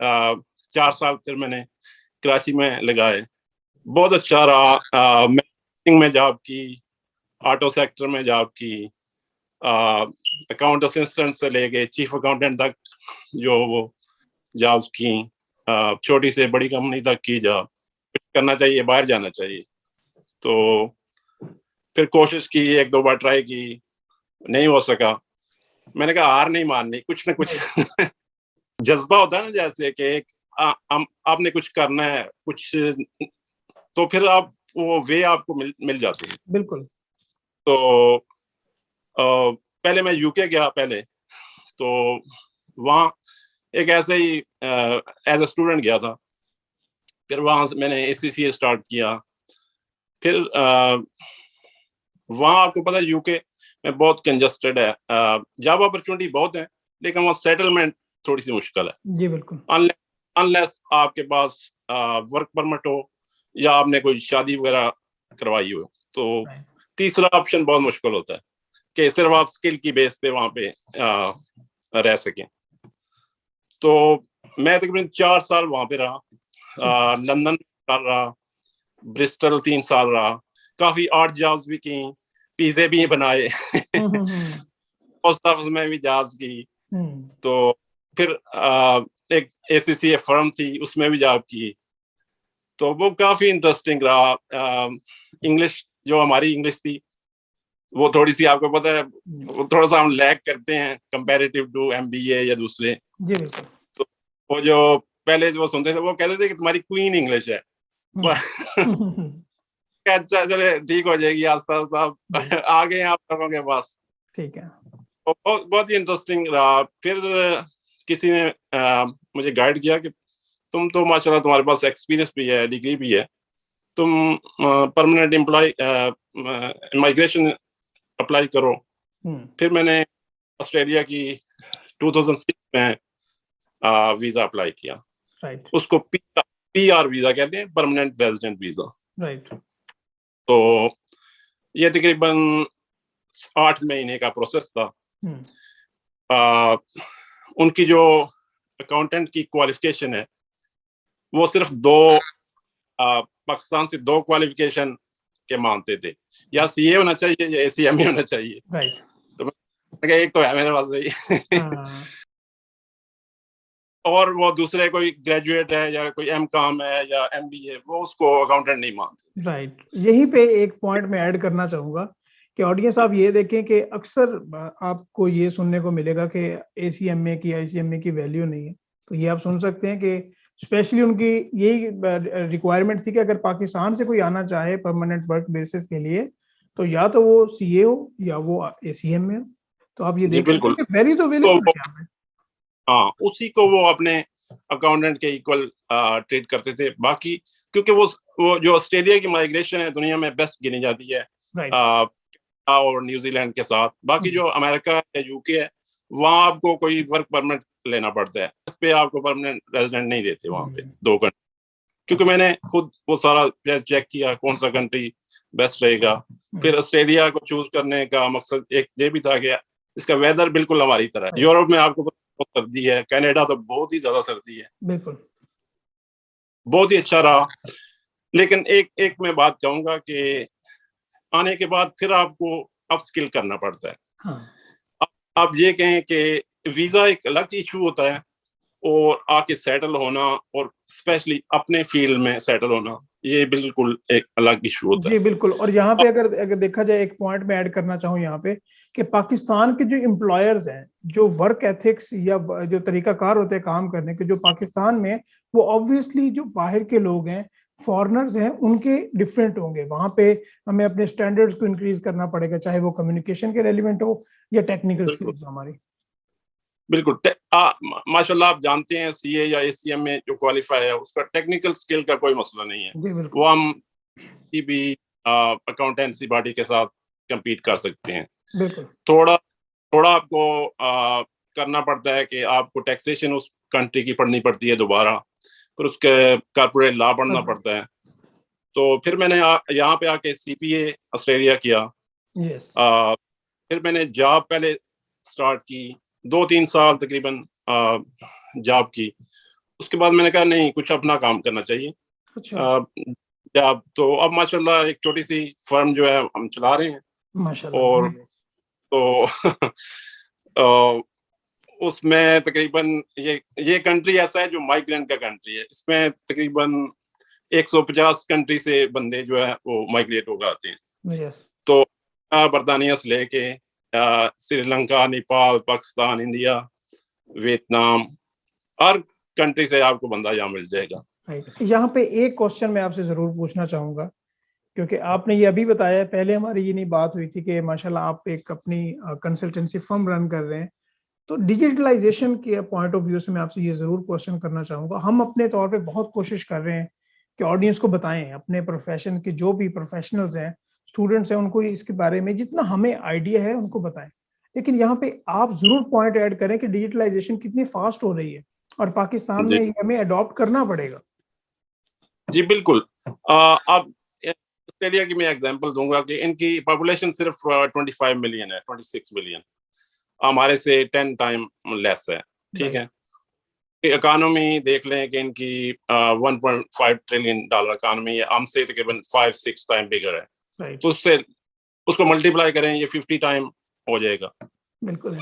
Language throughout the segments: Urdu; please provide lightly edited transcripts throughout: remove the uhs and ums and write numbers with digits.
4 سال پھر میں نے کراچی میں لگائے, بہت اچھا رہا. میں جاب کی, آٹو سیکٹر میں جاب کی, اکاؤنٹ اسسٹنٹ سے لے کے چیف اکاؤنٹنٹ تک جو وہ جابس کی, چھوٹی سے بڑی کمپنی تک کی جاب. کرنا چاہیے, باہر جانا چاہیے. تو پھر کوشش کی, 1-2 بار ٹرائی کی, نہیں ہو سکا. میں نے کہا ہار نہیں ماننی, کچھ نہ کچھ جذبہ ہوتا ہے نا, جیسے کہ آپ نے کچھ کرنا ہے کچھ, تو پھر آپ وہ وے آپ کو مل جاتی ہے. بالکل. تو پہلے میں یو کے گیا پہلے, تو وہاں ایک ایسے ہی ایز اے اسٹوڈنٹ گیا تھا. پھر وہاں سے میں نے ACCA اسٹارٹ کیا. پھر وہاں آپ کو پتا یو کے میں بہت کنجسٹڈ ہے, جاب اپرچونٹی بہت ہے, لیکن وہاں سیٹلمنٹ تھوڑی سی مشکل ہے. جی بالکل. انلیس آپ کے پاس ورک پرمٹ ہو یا آپ نے کوئی شادی وغیرہ کروائی ہو, تو تیسرا آپشن بہت مشکل ہوتا ہے کہ صرف آپ اسکل کی بیس پہ وہاں پہ رہ سکیں. تو میں تقریباً 4 سال وہاں پہ رہا. لندن رہا, برسٹل 3 سال رہا, کافی آرٹ جابس بھی کی, پیزے بھی بنائے, پوسٹ آفس میں بھی جابس کی. تو پھر ایک ACCA فرم تھی, اس میں بھی جاب کی. تو وہ کافی انٹرسٹنگ رہا. انگلش جو ہماری انگلش تھی وہ تھوڑی سی آپ کو پتا ہے وہ تھوڑا سا ہم لیگ کرتے ہیں کمپیریٹیو ٹو MBA یا دوسرے. تو وہ جو پہلے جو سنتے تھے وہ کہتے تھے کہ تمہاری کوئین انگلش ہے. اچھا چلے ٹھیک ہو جائے گی, آہستہ آہستہ آگے آپ لوگوں کے پاس. ٹھیک ہے. بہت ہی انٹرسٹنگ رہا. پھر کسی نے مجھے گائیڈ کیا کہ تم تو ماشاء اللہ تمہارے پاس ایکسپیرینس بھی ہے, ڈگری بھی ہے, تم پرماننٹ امپلائی مائگریشن اپلائی کرو. پھر میں نے آسٹریلیا کی 2006 میں ویزا اپلائی کیا. اس کو PR ویزا کہتے ہیں, پرماننٹ ریزیڈنٹ ویزا. تو یہ تقریباً 8 مہینے کا پروسیس تھا. ان کی جو اکاؤنٹنٹ کی کوالیفکیشن ہے وہ صرف 2 پاکستان سے 2 کوالیفکیشن کے مانتے تھے, یا CA ہونا چاہیے یا ACMA ہونا چاہیے. تو میں ایک تو ہے میرے پاس بھائی, اور وہ دوسرے کوئی گریجویٹ ہے یا کوئی M.Com ہے یا MBA, وہ اس کو اکاؤنٹنٹ نہیں مانتے. رائٹ. یہیں پہ ایک پوائنٹ میں ایڈ کرنا چاہوں گا کہ آڈینس آپ یہ دیکھیں کہ اکثر آپ کو یہ سننے کو ملے گا کہ ACMA کی ICMA کی ویلیو نہیں ہے. تو یہ آپ سن سکتے ہیں کہ اسپیشلی ان کی یہی ریکوائرمنٹ تھی کہ اگر پاکستان سے کوئی آنا چاہے پرماننٹ ورک بیسس کے لیے تو یا تو وہ CA ہو یا وہ ACMA ہو. تو آپ یہ دیکھ سکتے ہیں کہ ویلیو تو اویلیبل ہے. ہاں, اسی کو وہ اپنے اکاؤنٹنٹ کے ایکول ٹریٹ کرتے تھے. باقی کیونکہ وہ جو آسٹریلیا کی مائگریشن ہے دنیا میں بیسٹ گنی جاتی ہے اور نیوزی لینڈ کے ساتھ. باقی جو امریکہ ہے, UK ہے, وہاں آپ کو کوئی ورک پرمٹ لینا پڑتا ہے. اس پہ آپ کو پرماننٹ ریزیڈنٹ نہیں دیتے وہاں پہ 2 کنٹری. کیونکہ میں نے خود وہ سارا چیک کیا کون سا کنٹری بیسٹ رہے گا. پھر آسٹریلیا کو چوز کرنے کا مقصد ایک یہ بھی تھا کہ اس کا ویدر بالکل ہماری طرح ہے. یورپ میں آپ کو بہت سردی ہے, کینیڈا تو بہت ہی زیادہ سردی ہے. بالکل, بہت ہی اچھا رہا. لیکن ایک میں بات کہوں گا کہ آنے کے بعد پھر آپ کو اپ اسکل کرنا پڑتا ہے. آپ یہ کہیں کہ ویزا ایک الگ ایشو ہوتا ہے, اور آ کے سیٹل ہونا اور اسپیشلی اپنے فیلڈ میں سیٹل ہونا یہ بالکل ایک الگ ایشو ہوتا ہے. جی بالکل. اور یہاں پہ اگر دیکھا جائے ایک پوائنٹ میں ایڈ کرنا چاہوں یہاں پہ کہ پاکستان کے جو امپلائرز ہیں, جو ورک ایتھکس یا جو طریقہ کار ہوتے ہیں کام کرنے کے جو پاکستان میں, وہ آبویسلی جو باہر کے لوگ ہیں فارنرز ہیں ان کے ڈفرینٹ ہوں گے. وہاں پہ ہمیں اپنے سٹینڈرڈز کو انکریز کرنا پڑے گا, چاہے وہ کمیونیکیشن کے ریلیونٹ ہو یا ٹیکنیکل سکلز ہماری. بالکل ماشاء اللہ آپ جانتے ہیں CA یا ACMA جو کوالیفائی ہے اس کا ٹیکنیکل سکل کا کوئی مسئلہ نہیں ہے. وہ ہم کسی بھی اکاؤنٹنسی باڈی کے ساتھ کمپیٹ کر سکتے ہیں. تھوڑا آپ کو کرنا پڑتا ہے کہ آپ کو ٹیکسیشن اس کنٹری کی پڑھنی پڑتی ہے دوبارہ, پھر اس کے کارپوریٹ لا پڑھنا پڑتا ہے. تو پھر میں نے یہاں پہ آ کے CPA آسٹریلیا کیا. پھر میں نے جاب پہلے اسٹارٹ کی, 2-3 سال تقریباً جاب کی. اس کے بعد میں نے کہا نہیں, کچھ اپنا کام کرنا چاہیے. اچھا تو اب ماشاء اللہ ایک چھوٹی سی فرم جو ہے ہم چلا رہے ہیں. ماشاء اللہ. اور تو اس میں تقریباً یہ کنٹری ایسا ہے جو مائیگرینٹ کا کنٹری ہے. اس میں تقریباً 150 کنٹری سے بندے جو ہے وہ مائیگریٹ ہو کر آتے ہیں. تو برطانیہ سے لے کے سری لنکا, نیپال, پاکستان, انڈیا, ویتنام, ہر کنٹری سے آپ کو بندہ یہاں مل جائے گا. یہاں پہ ایک کوشچن میں آپ سے ضرور پوچھنا چاہوں گا, کیونکہ آپ نے یہ ابھی بتایا, پہلے ہماری یہ نہیں بات ہوئی تھی کہ ماشاءاللہ آپ ایک اپنی کنسلٹنسی فرم رن کر رہے ہیں. تو ڈیجیٹلائزیشن کے پوائنٹ آف ویو سے میں آپ سے یہ ضرور کوشچن کرنا چاہوں گا. ہم اپنے طور پہ بہت کوشش کر رہے ہیں کہ آڈینس کو بتائیں, اپنے پروفیشن کے جو بھی پروفیشنلز ہیں, اسٹوڈنٹس ہیں, ان کو اس کے بارے میں جتنا ہمیں آئیڈیا ہے ان کو بتائیں. لیکن یہاں پہ آپ ضرور پوائنٹ ایڈ کریں کہ ڈیجیٹلائزیشن کتنی فاسٹ ہو رہی ہے اور پاکستان میں ہمیں اڈاپٹ کرنا پڑے گا. جی بالکل. اب آسٹریلیا کی میں ایگزامپل دوں گا کہ ان کی پاپولیشن صرف 25 ملین ہے, 26 ملین, ہمارے سے 10 ٹائم لیس ہے. ٹھیک ہے. اکانومی دیکھ لیں کہ ان کی 1.5 ٹریلین ڈالر اکانومی ہے, ہم سے تقریباً 5-6 ٹائم بگر ہے. تو اس کو ملٹیپلائی کریں, یہ 50 ٹائم ہو جائے گا.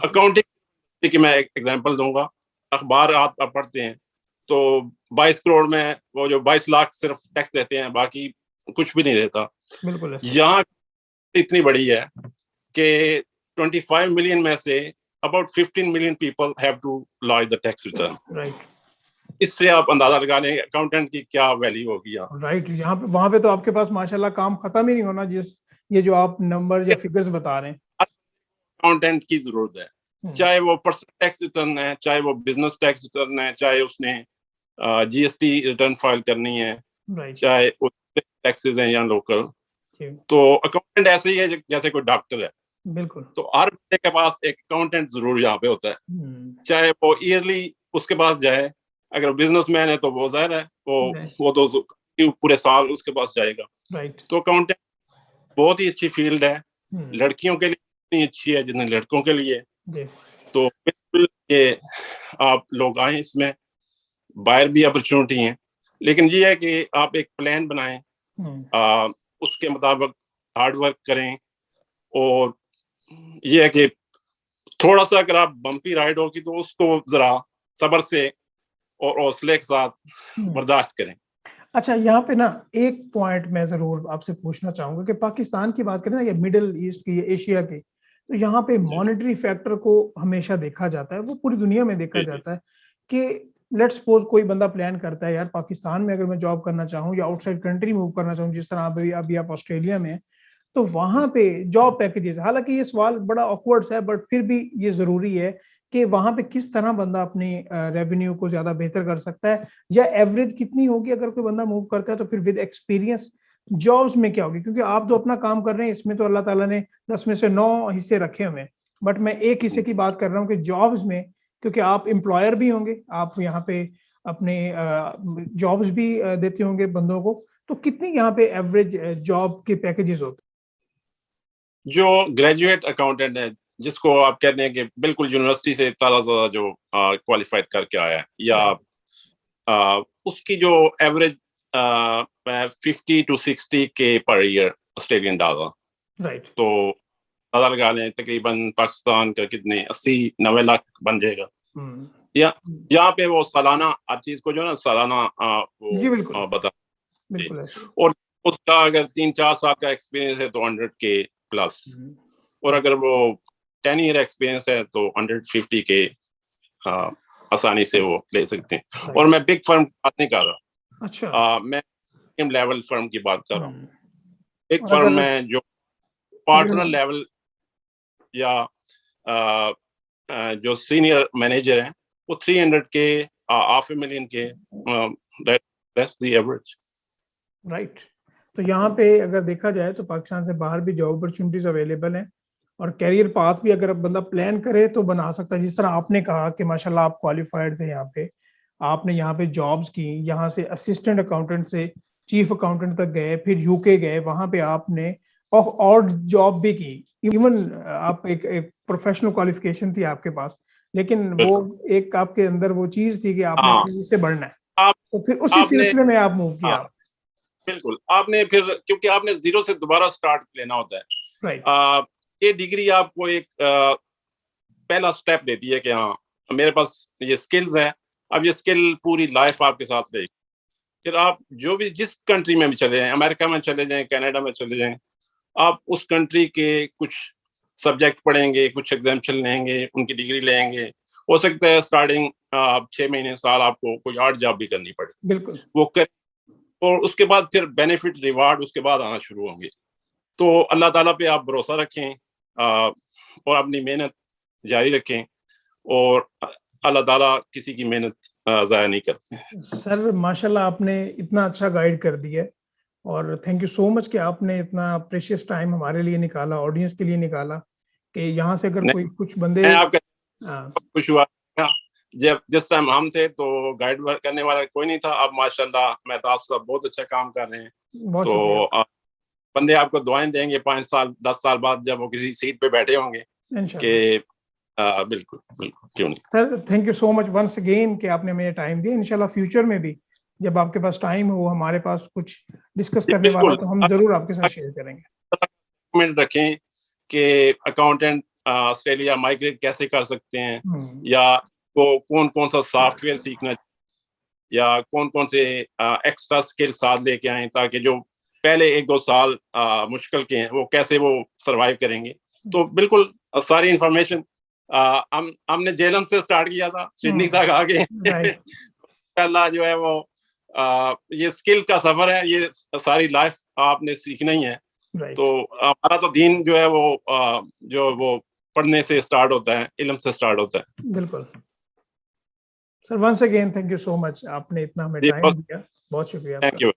اکاؤنٹنگ کی میں ایک ایگزامپل دوں گا. اخبار آپ پڑھتے ہیں تو 22 کروڑ میں وہ جو 22 لاکھ صرف ٹیکس دیتے ہیں, باقی کچھ بھی نہیں دیتا. یہاں اتنی بڑی ہے کہ 25 ملین میں سے about 15 million people have to lodge the tax return. اس سے آپ اندازہ لگا لیں اکاؤنٹنٹ کی کیا ویلیو ہوگی. رائٹ. یہاں پہ وہاں پہ تو آپ کے پاس ماشاءاللہ کام ختم ہی نہیں ہونا, یہ جو آپ نمبر یا فگرز بتا رہے ہیں. اکاؤنٹنٹ کی ضرورت ہے, چاہے وہ پرسنل ٹیکس ریٹرن ہے, چاہے وہ بزنس ٹیکس ریٹرن ہے, چاہے اس نے جی ایس ٹی ریٹرن فائل کرنی ہے, چاہے ٹیکسز ہیں یا لوکل. تو اکاؤنٹنٹ ایسے ہی ہے جیسے کوئی ڈاکٹر ہے. بالکل. تو ہر بندے کے پاس ایک اکاؤنٹنٹ ضرور یہاں پہ ہوتا ہے, چاہے وہ ایئرلی اس کے پاس جائے, اگر بزنس مین ہے تو وہ ظاہر ہے وہ تو پورے سال اس کے پاس جائے گا. تو اکاؤنٹنٹ بہت ہی اچھی فیلڈ ہے, لڑکیوں کے لیے اتنی اچھی ہے جتنے لڑکوں کے لیے. تو بالکل یہ آپ لوگ آئیں, اس میں باہر بھی اپرچونٹی ہیں, لیکن یہ ہے کہ آپ ایک پلان بنائیں, اس کے مطابق ہارڈ ورک کریں. اور یہ ہے کہ تھوڑا سا اگر آپ بمپی رائڈ ہوگی تو اس کو ذرا صبر سے اور حوصلے کے ساتھ برداشت کریں. اچھا, یہاں پہ نا ایک پوائنٹ میں ضرور آپ سے پوچھنا چاہوں گا کہ پاکستان کی بات کریں نا, یا مڈل ایسٹ کی, یا ایشیا کی, تو یہاں پہ مانیٹری فیکٹر کو ہمیشہ دیکھا جاتا ہے, وہ پوری دنیا میں دیکھا جاتا ہے کہ لیٹ سپوز کوئی بندہ پلان کرتا ہے یار پاکستان میں اگر میں جاب کرنا چاہوں یا آؤٹ سائڈ کنٹری موو کرنا چاہوں, جس طرح ابھی آپ آسٹریلیا میں, تو وہاں پہ جاب پیکیجز, حالانکہ یہ سوال بڑا آکورڈ ہے بٹ پھر بھی یہ ضروری ہے کہ وہاں پہ کس طرح بندہ اپنی ریونیو کو زیادہ بہتر کر سکتا ہے, یا ایوریج کتنی ہوگی اگر کوئی بندہ موو کرتا ہے, تو پھر ود ایکسپیرینس جابس میں کیا ہوگی. کیونکہ آپ تو اپنا کام کر رہے ہیں, اس میں تو اللہ تعالیٰ نے 10 میں سے 9 حصے رکھے ہوئے ہیں, بٹ میں ایک حصے کی بات کر رہا ہوں کہ جابس میں, کیونکہ آپ امپلائر بھی ہوں گے, آپ یہاں پہ اپنے جابس بھی دیتے ہوں گے بندوں کو, تو کتنی یہاں پہ ایوریج جاب کے پیکیجز ہوتے ہیں؟ جو گریجویٹ اکاؤنٹنٹ ہے, جس کو آپ کہتے ہیں کہ بالکل یونیورسٹی سے تازہ جو کوالیفائڈ کر کے آیا ہے, یا اس کی جو ایوریج 50 to 60 کے پر ایئر آسٹریلین ڈالر. تو تازہ لگا لیں تقریباً پاکستان کا کتنے 80-90 لاکھ بن جائے گا. یا یہاں پہ وہ سالانہ ہر چیز کو جو ہے نا سالانہ وہ بتا, اور اس کا اگر 3-4 سال کا ایکسپیرینس ہے تو 100K پلس, اور اگر وہ 10 ایئر ایکسپیرینس ہے تو 150K آسانی سے وہ لے سکتے ہیں. اور میں بگ فرم کی بات نہیں کر رہا, میں لیول فرم کی بات کر رہا ہوں. بگ فرم میں جو پارٹنر لیول یا جو سینئر مینیجر ہیں وہ 300K, $500,000K, that's the average. Right. تو یہاں پہ اگر دیکھا جائے تو پاکستان سے باہر بھی جاب اپرچونٹیز اویلیبل ہیں, اور کیریئر پاتھ بھی اگر بندہ پلان کرے تو بنا سکتا ہے. جس طرح آپ نے کہا کہ ماشاءاللہ آپ کوالیفائڈ تھے یہاں پہ, آپ نے یہاں پہ جابس کی, یہاں سے اسسٹنٹ اکاؤنٹنٹ سے چیف اکاؤنٹنٹ تک گئے, پھر یو کے گئے, وہاں پہ آپ نے اور جاب بھی کی, ایون آپ ایک پروفیشنل کوالیفیکیشن تھی آپ کے پاس, لیکن وہ ایک آپ کے اندر وہ چیز تھی کہ آپ نے ہاں اس سے بڑھنا ہے, آپ تو پھر اسی آپ نے سلسلے میں آپ موو کیا. ہاں بالکل آپ نے پھر کیونکہ آپ نے زیرو سے دوبارہ سٹارٹ لینا ہوتا ہے. رائٹ. یہ ڈگری آپ کو ایک پہلا سٹیپ دیتی ہے کہ ہاں میرے پاس یہ سکلز ہیں, اب یہ سکل پوری لائف آپ کے ساتھ رہے گی. پھر آپ جو بھی جس کنٹری میں بھی چلے جائیں, امریکہ میں چلے جائیں, کینیڈا میں چلے جائیں, آپ اس کنٹری کے کچھ سبجیکٹ پڑھیں گے, کچھ ایگزامشن لیں گے, ان کی ڈگری لیں گے. ہو سکتا ہے اسٹارٹنگ 6 مہینے سال آپ کو کوئی 8 جاب بھی کرنی پڑے, بالکل. وہ کر, اور اس کے بعد پھر بینیفٹ ریوارڈ اس کے بعد آنا شروع ہوں گے. تو اللہ تعالیٰ پہ آپ بھروسہ رکھیں اور اپنی محنت جاری رکھیں, اور اللہ تعالیٰ کسی کی محنت ضائع نہیں کرتے. سر ماشاءاللہ آپ نے اتنا اچھا گائیڈ کر دیا, اور تھینک یو سو مچ کہ آپ نے اتنا پریشیس ٹائم ہمارے لیے نکالا, آڈینس کے لیے نکالا, کہ یہاں سے اگر کوئی کچھ بندے. میں آپ کا خوش ہوا, جس ٹائم ہم تھے تو گائیڈ کرنے والا کوئی نہیں تھا. اب ماشاءاللہ مہتاب صاحب بہت اچھا کام کر رہے ہیں. بہت تو شکریہ. بندے آپ کو دعائیں دیں گے 5 سال 10 سال بعد جب وہ کسی سیٹ پہ بیٹھے ہوں گے کہ بالکل بالکل کیوں نہیں. Sir thank you so much once again کہ آپ نے ہمیں ٹائم دیا. انشاءاللہ فیوچر میں بھی جب آپ کے پاس ٹائم ہو, ہمارے پاس کچھ ڈسکس کرنے والا, تو ہم ضرور آپ کے ساتھ شیئر کریں گے. رکھیں کہ اکاؤنٹنٹ آسٹریلیا مائگریٹ کیسے کر سکتے ہیں, یا کون سا سافٹ ویئر سیکھنا, یا کون سے ایکسٹرا اسکل ساتھ لے کے آئیں تاکہ جو پہلے 1-2 سال مشکل کے ہیں وہ کیسے وہ سروائیو کریں گے. تو بالکل ساری انفارمیشن ہم نے جیلم سے سٹارٹ کیا تھا, سڈنی تک آ گئے. اللہ جو ہے وہ یہ اسکل کا سفر ہے, یہ ساری لائف آپ نے سیکھنا ہی ہے. تو ہمارا تو دین جو ہے وہ پڑھنے سے سٹارٹ ہوتا ہے, علم سے سٹارٹ ہوتا ہے. بالکل. Sir once again thank you so much, آپ نے اتنا ہمیں ٹائم دیا, بہت شکریہ آپ کا. Thank you.